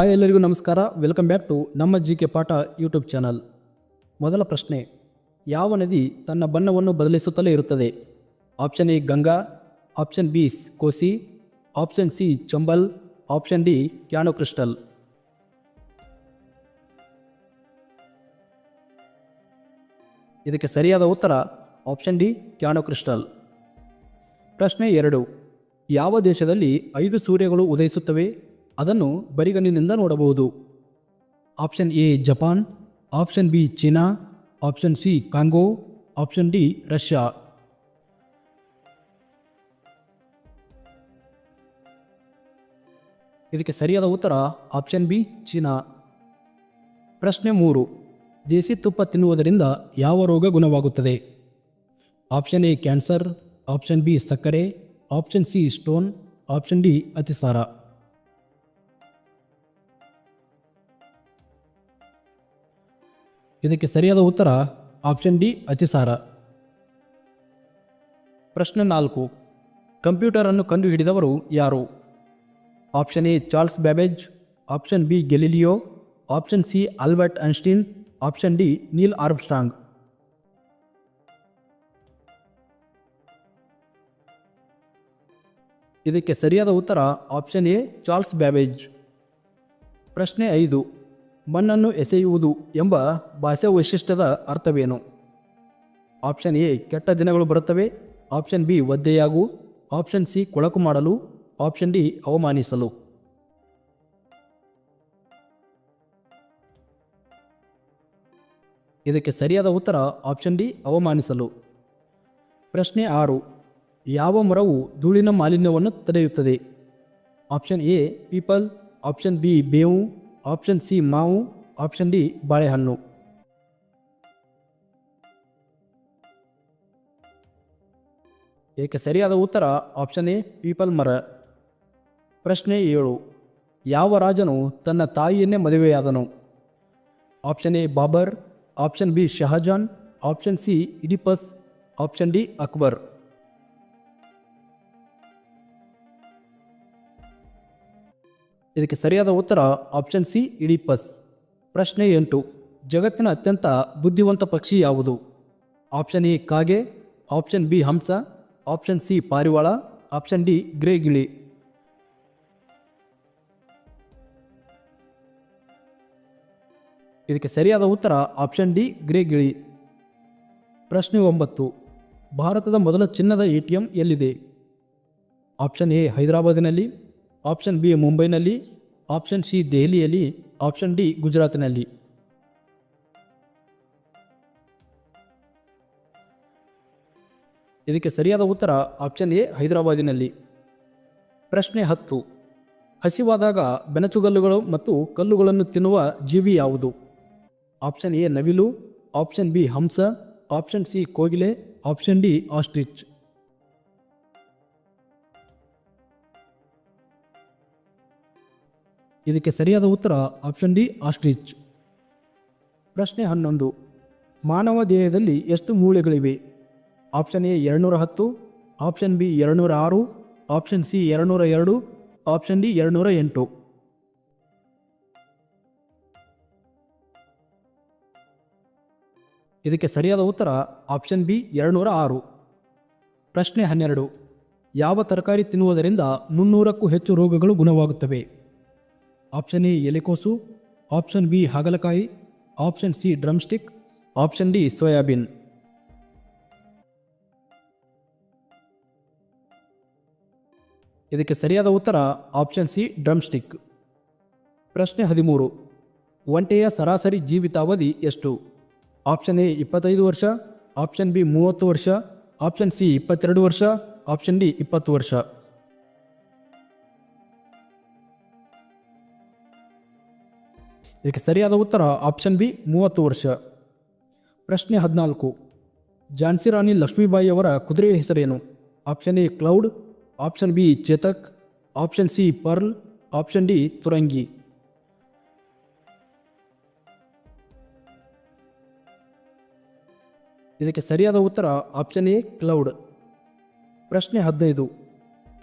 Hi ಎಲ್ಲರಿಗೂ ನಮಸ್ಕಾರ. Welcome back to ನಮ್ಮ ಜಿಕೆ ಪಾಠ ಯೂಟ್ಯೂಬ್ ಚಾನಲ್. ಮೊದಲ ಪ್ರಶ್ನೆ, ಯಾವ ನದಿ ತನ್ನ ಬಣ್ಣವನ್ನು ಬದಲಿಸುತ್ತಲೇ ಇರುತ್ತದೆ? Option A Ganga, option B Kosi, option C Chambal, option D Cano Cristal. ಇದಕ್ಕೆ ಸರಿಯಾದ ಉತ್ತರ ಆಪ್ಷನ್ ಡಿ ಕ್ಯಾನೋ ಕ್ರಿಸ್ಟಲ್. ಪ್ರಶ್ನೆ 2, ಯಾವ ದೇಶದಲ್ಲಿ 5 ಸೂರ್ಯಗಳು ಉದಯಿಸುತ್ತವೆ? ಅದನ್ನು ಬರಿಗಣ್ಣಿನಿಂದ ನೋಡಬಹುದು. Option A Japan, option B China, option C Congo, option D Russia. ಇದಕ್ಕೆ ಸರಿಯಾದ ಉತ್ತರ ಆಪ್ಷನ್ ಬಿ ಚೀನಾ. ಪ್ರಶ್ನೆ 3, ದೇಸಿ ತುಪ್ಪ ತಿನ್ನುವುದರಿಂದ ಯಾವ ರೋಗ ಗುಣವಾಗುತ್ತದೆ? Option A cancer, option B ಸಕ್ಕರೆ, option C stone, option D ಅತಿಸಾರ. ಇದಕ್ಕೆ ಸರಿಯಾದ ಉತ್ತರ ಆಪ್ಷನ್ ಡಿ ಅತಿಸಾರ. ಪ್ರಶ್ನೆ 4, ಕಂಪ್ಯೂಟರನ್ನು ಕಂಡುಹಿಡಿದವರು ಯಾರು? Option A Charles Babbage, option B Galileo, option C Albert Einstein, option D Neil Armstrong. ಇದಕ್ಕೆ ಸರಿಯಾದ ಉತ್ತರ ಆಪ್ಷನ್ ಎ ಚಾರ್ಲ್ಸ್ ಬ್ಯಾಬೇಜ್. ಪ್ರಶ್ನೆ 5, ಮಣ್ಣನ್ನು ಎಸೆಯುವುದು ಎಂಬ ಭಾಷೆ ವೈಶಿಷ್ಟ್ಯದ ಅರ್ಥವೇನು? ಆಪ್ಷನ್ ಎ ಕೆಟ್ಟ ದಿನಗಳು ಬರುತ್ತವೆ, ಆಪ್ಷನ್ ಬಿ ಒದ್ದೆಯಾಗು, ಆಪ್ಷನ್ ಸಿ ಕೊಳಕು ಮಾಡಲು, ಆಪ್ಷನ್ ಡಿ ಅವಮಾನಿಸಲು. ಇದಕ್ಕೆ ಸರಿಯಾದ ಉತ್ತರ ಆಪ್ಷನ್ ಡಿ ಅವಮಾನಿಸಲು. ಪ್ರಶ್ನೆ 6, ಯಾವ ಮರವು ಧೂಳಿನ ಮಾಲಿನ್ಯವನ್ನು ತಡೆಯುತ್ತದೆ? Option A people, option B ಬೇವು, ಆಪ್ಷನ್ ಸಿ ಮಾವು, ಆಪ್ಷನ್ ಡಿ ಬಾಳೆಹಣ್ಣು. ಇದಕ್ಕೆ ಸರಿಯಾದ ಉತ್ತರ ಆಪ್ಷನ್ ಎ ಪೀಪಲ್ ಮರ. ಪ್ರಶ್ನೆ 7, ಯಾವ ರಾಜನು ತನ್ನ ತಾಯಿಯನ್ನೇ ಮದುವೆಯಾದನು? Option A Babur, option B Shahjahan, option C Oedipus, option D Akbar. ಇದಕ್ಕೆ ಸರಿಯಾದ ಉತ್ತರ ಆಪ್ಷನ್ ಸಿ ಇಡಿಪಸ್. ಪ್ರಶ್ನೆ 8, ಜಗತ್ತಿನ ಅತ್ಯಂತ ಬುದ್ಧಿವಂತ ಪಕ್ಷಿ ಯಾವುದು? ಆಪ್ಷನ್ ಎ ಕಾಗೆ, ಆಪ್ಷನ್ ಬಿ ಹಂಸ, ಆಪ್ಷನ್ ಸಿ ಪಾರಿವಾಳ, ಆಪ್ಷನ್ ಡಿ ಗ್ರೇ ಗಿಳಿ. ಇದಕ್ಕೆ ಸರಿಯಾದ ಉತ್ತರ ಆಪ್ಷನ್ ಡಿ ಗ್ರೇ ಗಿಳಿ. ಪ್ರಶ್ನೆ 9, ಭಾರತದ ಮೊದಲ ಚಿನ್ನದ ATM ಎಲ್ಲಿದೆ? ಆಪ್ಷನ್ ಎ ಹೈದರಾಬಾದಿನಲ್ಲಿ, ಆಪ್ಷನ್ ಬಿ ಮುಂಬೈನಲ್ಲಿ, ಆಪ್ಷನ್ ಸಿ ದೆಹಲಿಯಲ್ಲಿ, ಆಪ್ಷನ್ ಡಿ ಗುಜರಾತಿನಲ್ಲಿ. ಇದಕ್ಕೆ ಸರಿಯಾದ ಉತ್ತರ ಆಪ್ಷನ್ ಎ ಹೈದರಾಬಾದಿನಲ್ಲಿ. ಪ್ರಶ್ನೆ 10, ಹಸಿವಾದಾಗ ಬೆನಚುಗಲ್ಲುಗಳು ಮತ್ತು ಕಲ್ಲುಗಳನ್ನು ತಿನ್ನುವ ಜೀವಿ ಯಾವುದು? ಆಪ್ಷನ್ ಎ ನವಿಲು, ಆಪ್ಷನ್ ಬಿ ಹಂಸ, ಆಪ್ಷನ್ ಸಿ ಕೋಗಿಲೆ, ಆಪ್ಷನ್ ಡಿ ಆಸ್ಟ್ರಿಚ್. ಇದಕ್ಕೆ ಸರಿಯಾದ ಉತ್ತರ ಆಪ್ಷನ್ ಡಿ ಆಸ್ಟ್ರಿಚ್. ಪ್ರಶ್ನೆ 11, ಮಾನವ ದೇಹದಲ್ಲಿ ಎಷ್ಟು ಮೂಳೆಗಳಿವೆ? Option A 210, option B 206, option C 202, option D 208. ಇದಕ್ಕೆ ಸರಿಯಾದ ಉತ್ತರ ಆಪ್ಷನ್ ಬಿ 206. ಪ್ರಶ್ನೆ 12, ಯಾವ ತರಕಾರಿ ತಿನ್ನುವುದರಿಂದ 300ಕ್ಕೂ ಹೆಚ್ಚು ರೋಗಗಳು ಗುಣವಾಗುತ್ತವೆ? ಆಪ್ಷನ್ ಎ ಎಲೆಕೋಸು, ಆಪ್ಷನ್ ಬಿ ಹಾಗಲಕಾಯಿ, option C drumstick, option D soybean. ಇದಕ್ಕೆ ಸರಿಯಾದ ಉತ್ತರ ಆಪ್ಷನ್ ಸಿ ಡ್ರಮ್ಸ್ಟಿಕ್. ಪ್ರಶ್ನೆ 13, ಒಂಟೆಯ ಸರಾಸರಿ ಜೀವಿತಾವಧಿ ಎಷ್ಟು? ಆಪ್ಷನ್ ಎ 25 ವರ್ಷ, ಆಪ್ಷನ್ ಬಿ 30 ವರ್ಷ, ಆಪ್ಷನ್ ಸಿ 22 ವರ್ಷ, ಆಪ್ಷನ್ ಡಿ 20 ವರ್ಷ. ಇದಕ್ಕೆ ಸರಿಯಾದ ಉತ್ತರ ಆಪ್ಷನ್ ಬಿ 30 ವರ್ಷ. ಪ್ರಶ್ನೆ 14, ಝಾನ್ಸಿ ರಾಣಿ ಲಕ್ಷ್ಮೀಬಾಯಿ ಅವರ ಕುದುರೆಯ ಹೆಸರೇನು? Option A cloud, option B Chetak, option C pearl, option D Turangi. ಇದಕ್ಕೆ ಸರಿಯಾದ ಉತ್ತರ ಆಪ್ಷನ್ ಎ ಕ್ಲೌಡ್. ಪ್ರಶ್ನೆ 15,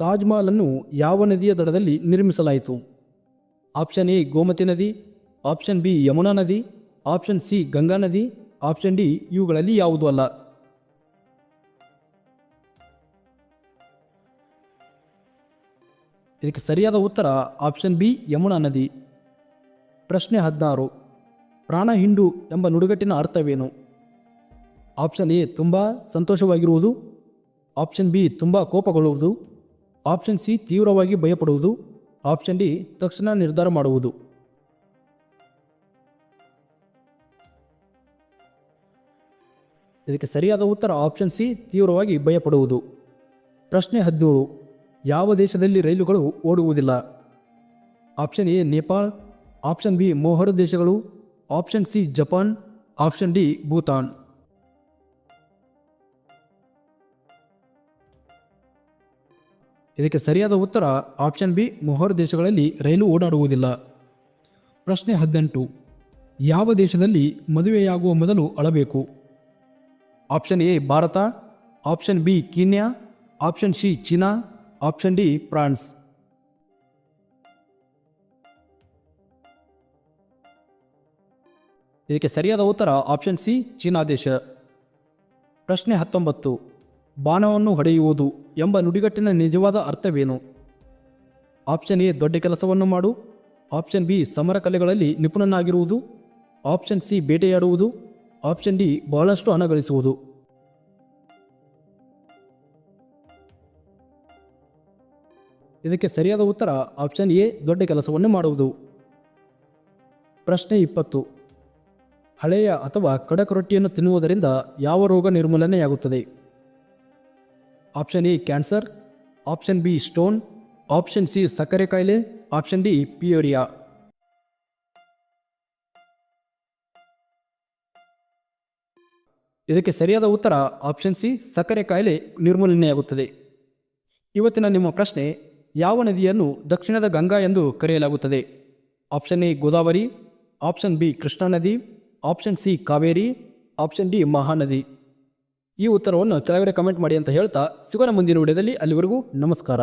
ತಾಜ್ ಮಹಲ್ ಅನ್ನು ಯಾವ ನದಿಯ ದಡದಲ್ಲಿ ನಿರ್ಮಿಸಲಾಯಿತು? ಆಪ್ಷನ್ ಎ ಗೋಮತಿ ನದಿ, ಆಪ್ಷನ್ ಬಿ ಯಮುನಾ ನದಿ, ಆಪ್ಷನ್ ಸಿ ಗಂಗಾ ನದಿ, ಆಪ್ಷನ್ ಡಿ ಇವುಗಳಲ್ಲಿ ಯಾವುದೂ ಅಲ್ಲ. ಇದಕ್ಕೆ ಸರಿಯಾದ ಉತ್ತರ ಆಪ್ಷನ್ ಬಿ ಯಮುನಾ ನದಿ. ಪ್ರಶ್ನೆ 16. ಪ್ರಾಣ ಹಿಂಡು ಎಂಬ ನುಡಿಗಟ್ಟಿನ ಅರ್ಥವೇನು? ಆಪ್ಷನ್ ಎ ತುಂಬ ಸಂತೋಷವಾಗಿರುವುದು, ಆಪ್ಷನ್ ಬಿ ತುಂಬ ಕೋಪಗೊಳ್ಳುವುದು, ಆಪ್ಷನ್ ಸಿ ತೀವ್ರವಾಗಿ ಭಯಪಡುವುದು, ಆಪ್ಷನ್ ಡಿ ತಕ್ಷಣ ನಿರ್ಧಾರ ಮಾಡುವುದು. ಇದಕ್ಕೆ ಸರಿಯಾದ ಉತ್ತರ ಆಪ್ಷನ್ ಸಿ ತೀವ್ರವಾಗಿ ಭಯಪಡುವುದು. ಪ್ರಶ್ನೆ 17. ಯಾವ ದೇಶದಲ್ಲಿ ರೈಲುಗಳು ಓಡುವುದಿಲ್ಲ? Option A Nepal, option B ಮೋಹರ ದೇಶಗಳು, option C Japan, option D Bhutan. ಇದಕ್ಕೆ ಸರಿಯಾದ ಉತ್ತರ ಆಪ್ಷನ್ ಬಿ ಮೋಹರ್ ದೇಶಗಳಲ್ಲಿ ರೈಲು ಓಡಾಡುವುದಿಲ್ಲ. ಪ್ರಶ್ನೆ 18. ಯಾವ ದೇಶದಲ್ಲಿ ಮದುವೆಯಾಗುವ ಮೊದಲು ಅಳಬೇಕು? Option A Bharat, option B Kenya, option C China, option D France. ಇದಕ್ಕೆ ಸರಿಯಾದ ಉತ್ತರ ಆಪ್ಷನ್ ಸಿ ಚೀನಾ ದೇಶ. ಪ್ರಶ್ನೆ 19. ಬಾಣವನ್ನು ಹೊಡೆಯುವುದು ಎಂಬ ನುಡಿಗಟ್ಟಿನ ನಿಜವಾದ ಅರ್ಥವೇನು? ಆಪ್ಷನ್ ಎ ದೊಡ್ಡ ಕೆಲಸವನ್ನು ಮಾಡು, ಆಪ್ಷನ್ ಬಿ ಸಮರ ಕಲೆಗಳಲ್ಲಿ ನಿಪುಣನಾಗಿರುವುದು, ಆಪ್ಷನ್ ಸಿ ಬೇಟೆಯಾಡುವುದು, ಆಪ್ಷನ್ ಡಿ ಬಹಳಷ್ಟು ಹಣ ಗಳಿಸುವುದು. ಇದಕ್ಕೆ ಸರಿಯಾದ ಉತ್ತರ ಆಪ್ಷನ್ ಎ ದೊಡ್ಡ ಕೆಲಸವನ್ನು ಮಾಡುವುದು. ಪ್ರಶ್ನೆ 20. ಹಳೆಯ ಅಥವಾ ಕಡಕ ರೊಟ್ಟಿಯನ್ನು ತಿನ್ನುವುದರಿಂದ ಯಾವ ರೋಗ ನಿರ್ಮೂಲನೆಯಾಗುತ್ತದೆ? Option A cancer, option B stone, option C ಸಕ್ಕರೆ ಕಾಯಿಲೆ, ಆಪ್ಷನ್ ಡಿ ಪಿಯೋರಿಯಾ. ಇದಕ್ಕೆ ಸರಿಯಾದ ಉತ್ತರ ಆಪ್ಷನ್ ಸಿ ಸಕ್ಕರೆ ಕಾಯಿಲೆ ನಿರ್ಮೂಲನೆಯಾಗುತ್ತದೆ. ಇವತ್ತಿನ ನಿಮ್ಮ ಪ್ರಶ್ನೆ, ಯಾವ ನದಿಯನ್ನು ದಕ್ಷಿಣದ ಗಂಗಾ ಎಂದು ಕರೆಯಲಾಗುತ್ತದೆ? Option A Godavari, option B Krishna ನದಿ, option C Kaveri, option D Mahanadi. ಈ ಉತ್ತರವನ್ನು ಕೆಳಗಡೆ ಕಮೆಂಟ್ ಮಾಡಿ ಅಂತ ಹೇಳ್ತಾ ಸಿಗೋಣ ಮುಂದಿನ ವಿಡಿಯೋದಲ್ಲಿ. ಅಲ್ಲಿವರೆಗೂ ನಮಸ್ಕಾರ.